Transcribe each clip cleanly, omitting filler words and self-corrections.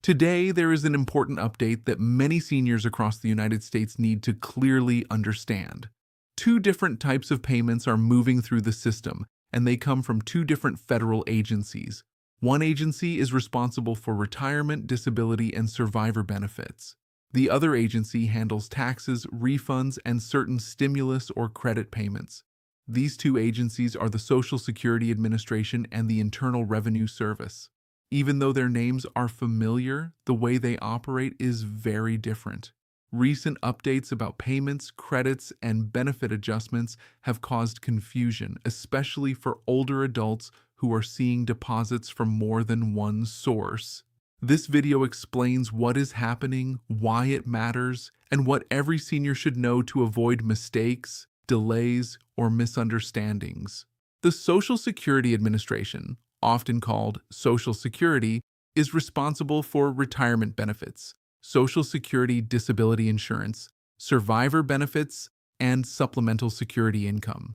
Today, there is an important update that many seniors across the United States need to clearly understand. Two different types of payments are moving through the system, and they come from two different federal agencies. One agency is responsible for retirement, disability, and survivor benefits. The other agency handles taxes, refunds, and certain stimulus or credit payments. These two agencies are the Social Security Administration and the Internal Revenue Service. Even though their names are familiar, the way they operate is very different. Recent updates about payments, credits, and benefit adjustments have caused confusion, especially for older adults who are seeing deposits from more than one source. This video explains what is happening, why it matters, and what every senior should know to avoid mistakes, delays, or misunderstandings. The Social Security Administration, often called Social Security, is responsible for retirement benefits, Social Security disability insurance, survivor benefits, and supplemental security income.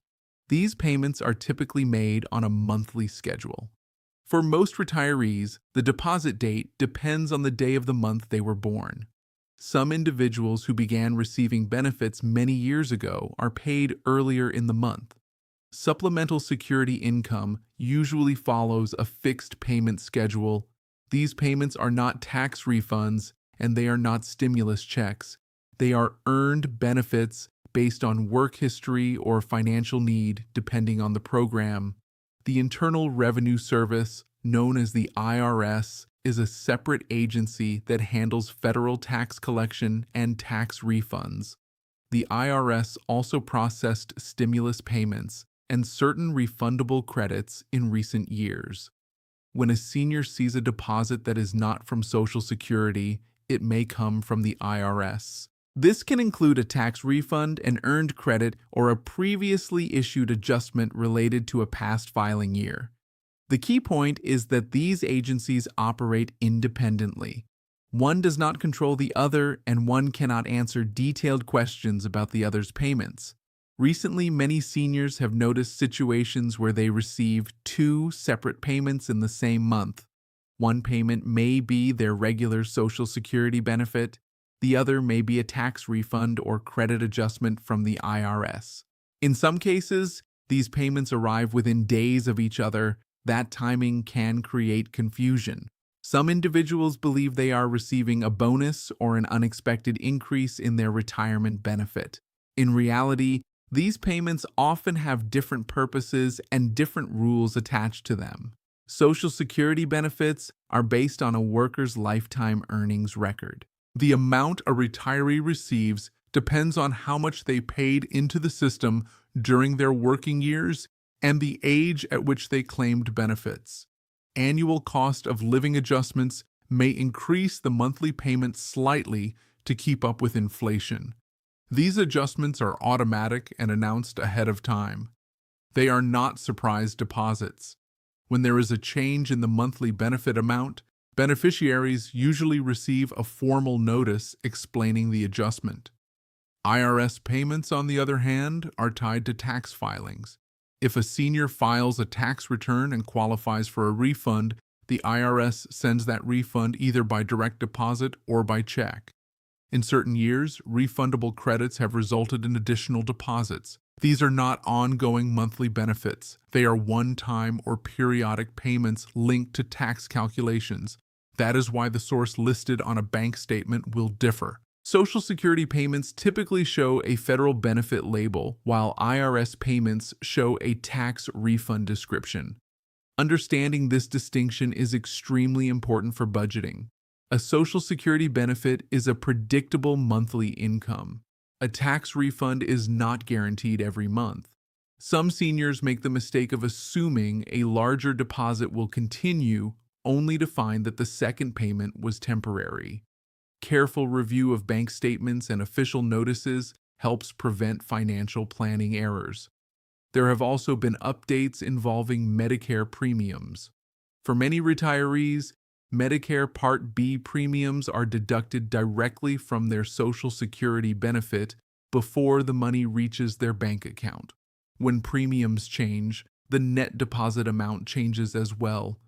These payments are typically made on a monthly schedule. For most retirees, the deposit date depends on the day of the month they were born. Some individuals who began receiving benefits many years ago are paid earlier in the month. Supplemental security income usually follows a fixed payment schedule. These payments are not tax refunds, and they are not stimulus checks. They are earned benefits based on work history or financial need, depending on the program. The Internal Revenue Service, known as the IRS, is a separate agency that handles federal tax collection and tax refunds. The IRS also processed stimulus payments and certain refundable credits in recent years. When a senior sees a deposit that is not from Social Security, it may come from the IRS. This can include a tax refund, an earned credit, or a previously issued adjustment related to a past filing year. The key point is that these agencies operate independently. One does not control the other, and one cannot answer detailed questions about the other's payments. Recently, many seniors have noticed situations where they receive two separate payments in the same month. One payment may be their regular Social Security benefit. The other may be a tax refund or credit adjustment from the IRS. In some cases, these payments arrive within days of each other. That timing can create confusion. Some individuals believe they are receiving a bonus or an unexpected increase in their retirement benefit. In reality, these payments often have different purposes and different rules attached to them. Social Security benefits are based on a worker's lifetime earnings record. The amount a retiree receives depends on how much they paid into the system during their working years and the age at which they claimed benefits. Annual cost of living adjustments may increase the monthly payment slightly to keep up with inflation. These adjustments are automatic and announced ahead of time. They are not surprise deposits. When there is a change in the monthly benefit amount, beneficiaries usually receive a formal notice explaining the adjustment. IRS payments, on the other hand, are tied to tax filings. If a senior files a tax return and qualifies for a refund, the IRS sends that refund either by direct deposit or by check. In certain years, refundable credits have resulted in additional deposits. These are not ongoing monthly benefits. They are one-time or periodic payments linked to tax calculations. That is why the source listed on a bank statement will differ. Social Security payments typically show a federal benefit label, while IRS payments show a tax refund description. Understanding this distinction is extremely important for budgeting. A Social Security benefit is a predictable monthly income. A tax refund is not guaranteed every month. Some seniors make the mistake of assuming a larger deposit will continue, only to find that the second payment was temporary. Careful review of bank statements and official notices helps prevent financial planning errors. There have also been updates involving Medicare premiums. For many retirees, Medicare Part B premiums are deducted directly from their Social Security benefit before the money reaches their bank account. When premiums change, the net deposit amount changes as well.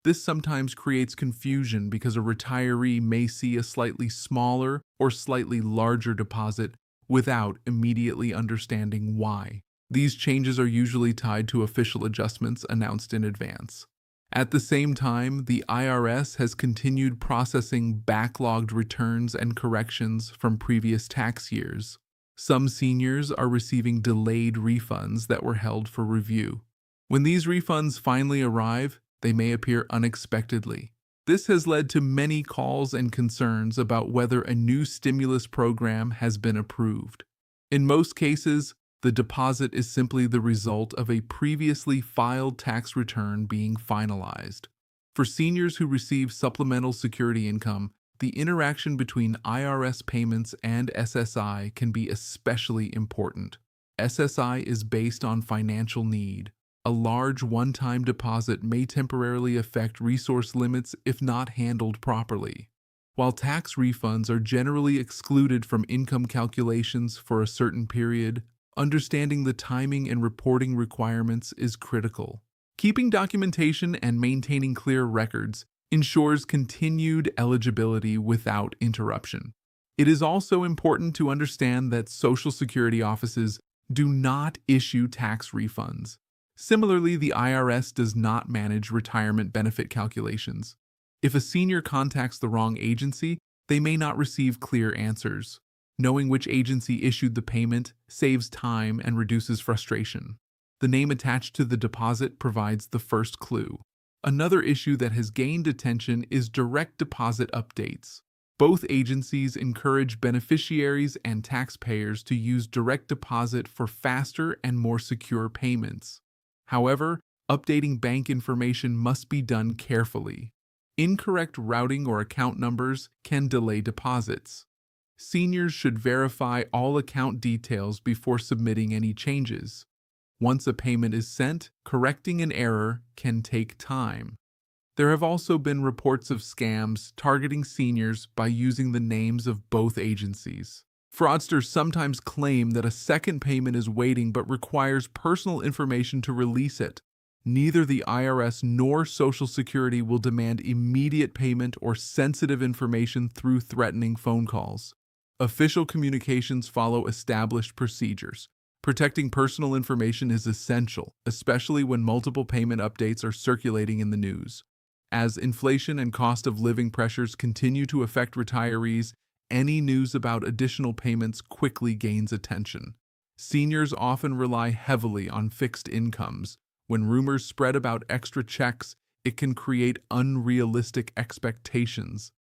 This sometimes creates confusion because a retiree may see a slightly smaller or slightly larger deposit without immediately understanding why. These changes are usually tied to official adjustments announced in advance. At the same time, the IRS has continued processing backlogged returns and corrections from previous tax years. Some seniors are receiving delayed refunds that were held for review. When these refunds finally arrive, they may appear unexpectedly. This has led to many calls and concerns about whether a new stimulus program has been approved. In most cases, the deposit is simply the result of a previously filed tax return being finalized. For seniors who receive supplemental security income, the interaction between IRS payments and SSI can be especially important. SSI is based on financial need. A large one-time deposit may temporarily affect resource limits if not handled properly. While tax refunds are generally excluded from income calculations for a certain period, understanding the timing and reporting requirements is critical. Keeping documentation and maintaining clear records ensures continued eligibility without interruption. It is also important to understand that Social Security offices do not issue tax refunds. Similarly, the IRS does not manage retirement benefit calculations. If a senior contacts the wrong agency, they may not receive clear answers. Knowing which agency issued the payment saves time and reduces frustration. The name attached to the deposit provides the first clue. Another issue that has gained attention is direct deposit updates. Both agencies encourage beneficiaries and taxpayers to use direct deposit for faster and more secure payments. However, updating bank information must be done carefully. Incorrect routing or account numbers can delay deposits. Seniors should verify all account details before submitting any changes. Once a payment is sent, correcting an error can take time. There have also been reports of scams targeting seniors by using the names of both agencies. Fraudsters sometimes claim that a second payment is waiting but requires personal information to release it. Neither the IRS nor Social Security will demand immediate payment or sensitive information through threatening phone calls. Official communications follow established procedures. Protecting personal information is essential, especially when multiple payment updates are circulating in the news. As inflation and cost of living pressures continue to affect retirees, any news about additional payments quickly gains attention. Seniors often rely heavily on fixed incomes. When rumors spread about extra checks, it can create unrealistic expectations.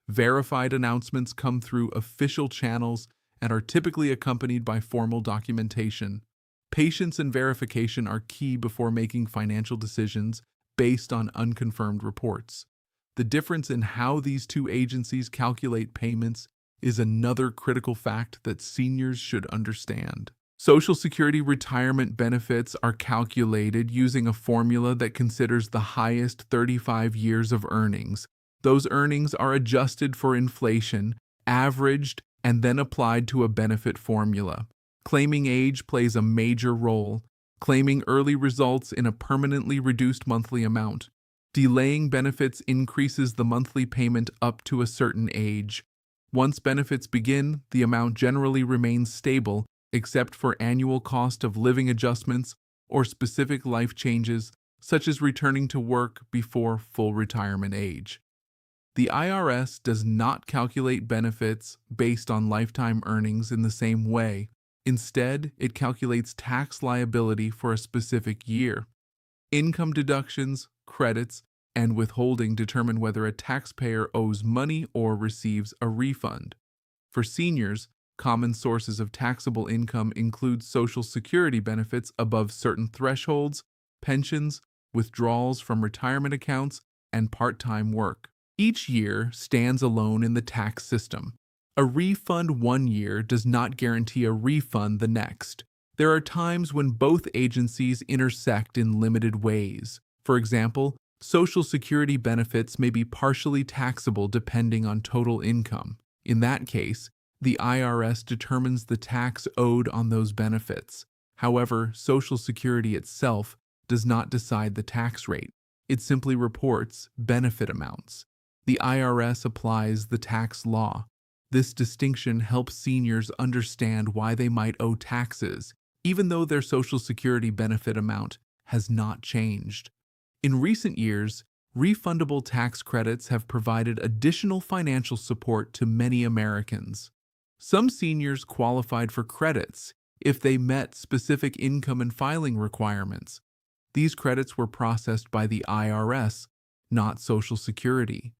Verified announcements come through official channels and are typically accompanied by formal documentation. Patience and verification are key before making financial decisions based on unconfirmed reports. The difference in how these two agencies calculate payments is another critical fact that seniors should understand. Social Security retirement benefits are calculated using a formula that considers the highest 35 years of earnings. Those earnings are adjusted for inflation, averaged, and then applied to a benefit formula. Claiming age plays a major role. Claiming early results in a permanently reduced monthly amount. Delaying benefits increases the monthly payment up to a certain age. Once benefits begin, the amount generally remains stable, except for annual cost of living adjustments or specific life changes, such as returning to work before full retirement age. The IRS does not calculate benefits based on lifetime earnings in the same way. Instead, it calculates tax liability for a specific year. Income deductions, credits, and withholding determine whether a taxpayer owes money or receives a refund. For seniors, common sources of taxable income include Social Security benefits above certain thresholds, pensions, withdrawals from retirement accounts, and part-time work. Each year stands alone in the tax system. A refund one year does not guarantee a refund the next. There are times when both agencies intersect in limited ways. For example, Social Security benefits may be partially taxable depending on total income. In that case, the IRS determines the tax owed on those benefits. However, Social Security itself does not decide the tax rate. It simply reports benefit amounts. The IRS applies the tax law. This distinction helps seniors understand why they might owe taxes, even though their Social Security benefit amount has not changed. In recent years, refundable tax credits have provided additional financial support to many Americans. Some seniors qualified for credits if they met specific income and filing requirements. These credits were processed by the IRS, not Social Security.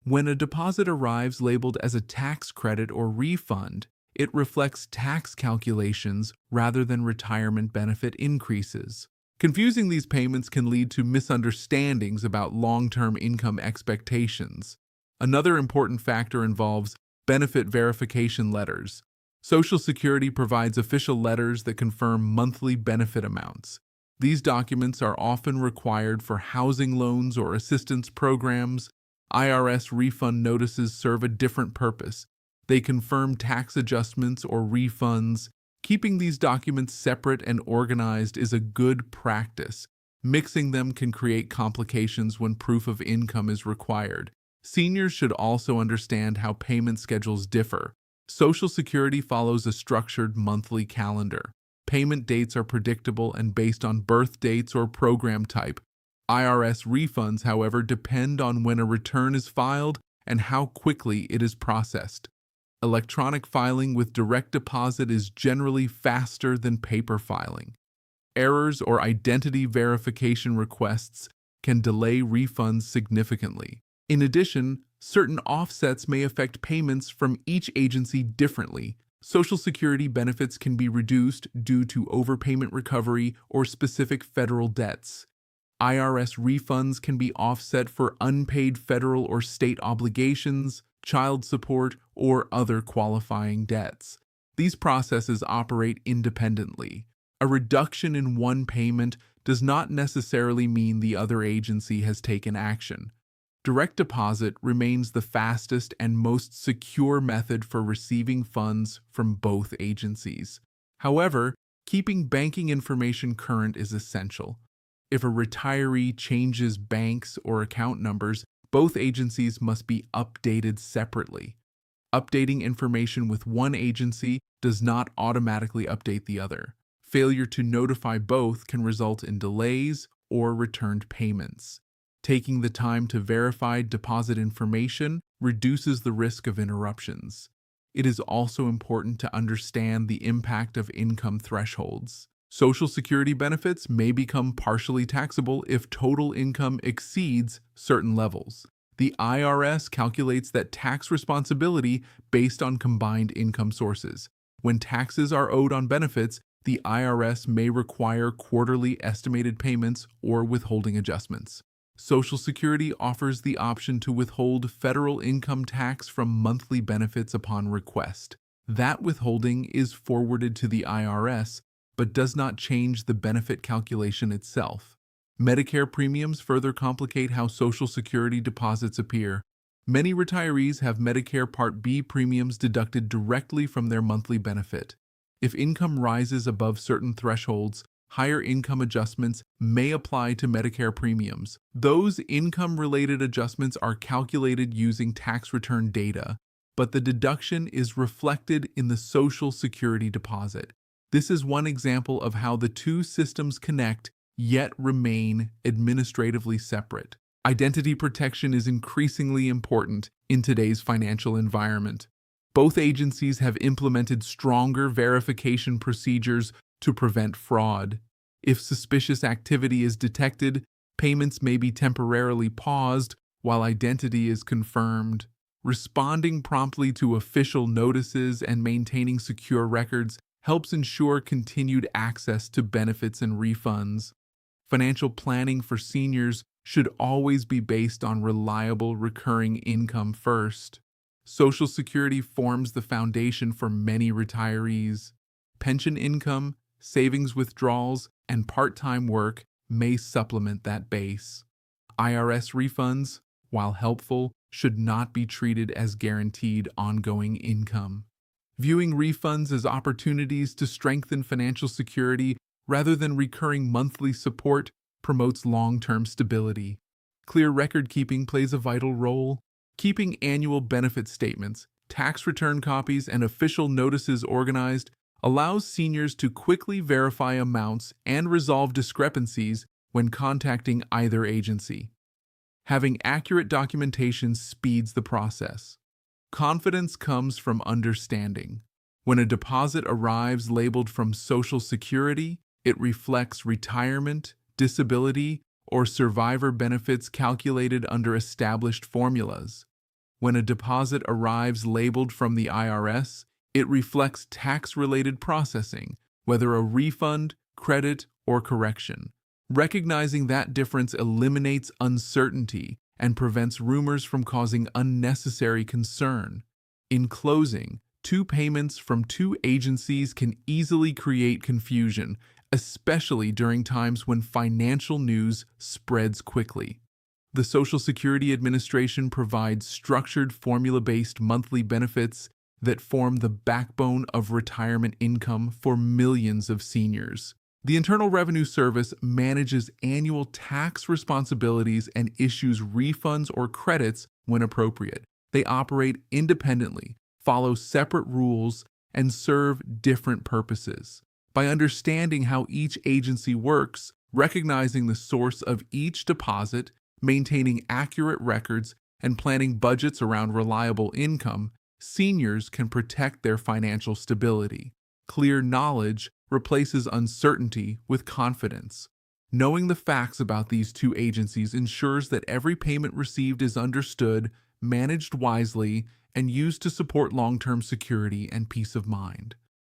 When a deposit arrives labeled as a tax credit or refund, it reflects tax calculations rather than retirement benefit increases. Confusing these payments can lead to misunderstandings about long-term income expectations. Another important factor involves benefit verification letters. Social Security provides official letters that confirm monthly benefit amounts. These documents are often required for housing loans or assistance programs. IRS refund notices serve a different purpose. They confirm tax adjustments or refunds. Keeping these documents separate and organized is a good practice. Mixing them can create complications when proof of income is required. Seniors should also understand how payment schedules differ. Social Security follows a structured monthly calendar. Payment dates are predictable and based on birth dates or program type. IRS refunds, however, depend on when a return is filed and how quickly it is processed. Electronic filing with direct deposit is generally faster than paper filing. Errors or identity verification requests can delay refunds significantly. In addition, certain offsets may affect payments from each agency differently. Social Security benefits can be reduced due to overpayment recovery or specific federal debts. IRS refunds can be offset for unpaid federal or state obligations, child support, or other qualifying debts. These processes operate independently. A reduction in one payment does not necessarily mean the other agency has taken action. Direct deposit remains the fastest and most secure method for receiving funds from both agencies. However, keeping banking information current is essential. If a retiree changes banks or account numbers, both agencies must be updated separately. Updating information with one agency does not automatically update the other. Failure to notify both can result in delays or returned payments. Taking the time to verify deposit information reduces the risk of interruptions. It is also important to understand the impact of income thresholds. Social Security benefits may become partially taxable if total income exceeds certain levels. The IRS calculates that tax responsibility based on combined income sources. When taxes are owed on benefits, the IRS may require quarterly estimated payments or withholding adjustments. Social Security offers the option to withhold federal income tax from monthly benefits upon request. That withholding is forwarded to the IRS, but does not change the benefit calculation itself. Medicare premiums further complicate how Social Security deposits appear. Many retirees have Medicare Part B premiums deducted directly from their monthly benefit. If income rises above certain thresholds, higher income adjustments may apply to Medicare premiums. Those income-related adjustments are calculated using tax return data, but the deduction is reflected in the Social Security deposit. This is one example of how the two systems connect, yet remain administratively separate. Identity protection is increasingly important in today's financial environment. Both agencies have implemented stronger verification procedures to prevent fraud. If suspicious activity is detected, payments may be temporarily paused while identity is confirmed. Responding promptly to official notices and maintaining secure records helps ensure continued access to benefits and refunds. Financial planning for seniors should always be based on reliable recurring income first. Social Security forms the foundation for many retirees. Pension income, savings withdrawals, and part-time work may supplement that base. IRS refunds, while helpful, should not be treated as guaranteed ongoing income. Viewing refunds as opportunities to strengthen financial security rather than recurring monthly support promotes long-term stability. Clear record keeping plays a vital role. Keeping annual benefit statements, tax return copies, and official notices organized allows seniors to quickly verify amounts and resolve discrepancies when contacting either agency. Having accurate documentation speeds the process. Confidence comes from understanding. When a deposit arrives labeled from Social Security, it reflects retirement, disability, or survivor benefits calculated under established formulas. When a deposit arrives labeled from the IRS, it reflects tax-related processing, whether a refund, credit, or correction. Recognizing that difference eliminates uncertainty and prevents rumors from causing unnecessary concern. In closing, two payments from two agencies can easily create confusion, especially during times when financial news spreads quickly. The Social Security Administration provides structured formula-based monthly benefits that form the backbone of retirement income for millions of seniors. The Internal Revenue Service manages annual tax responsibilities and issues refunds or credits when appropriate. They operate independently, follow separate rules, and serve different purposes. By understanding how each agency works, recognizing the source of each deposit, maintaining accurate records, and planning budgets around reliable income, seniors can protect their financial stability. Clear knowledge replaces uncertainty with confidence. Knowing the facts about these two agencies ensures that every payment received is understood, managed wisely, and used to support long-term security and peace of mind.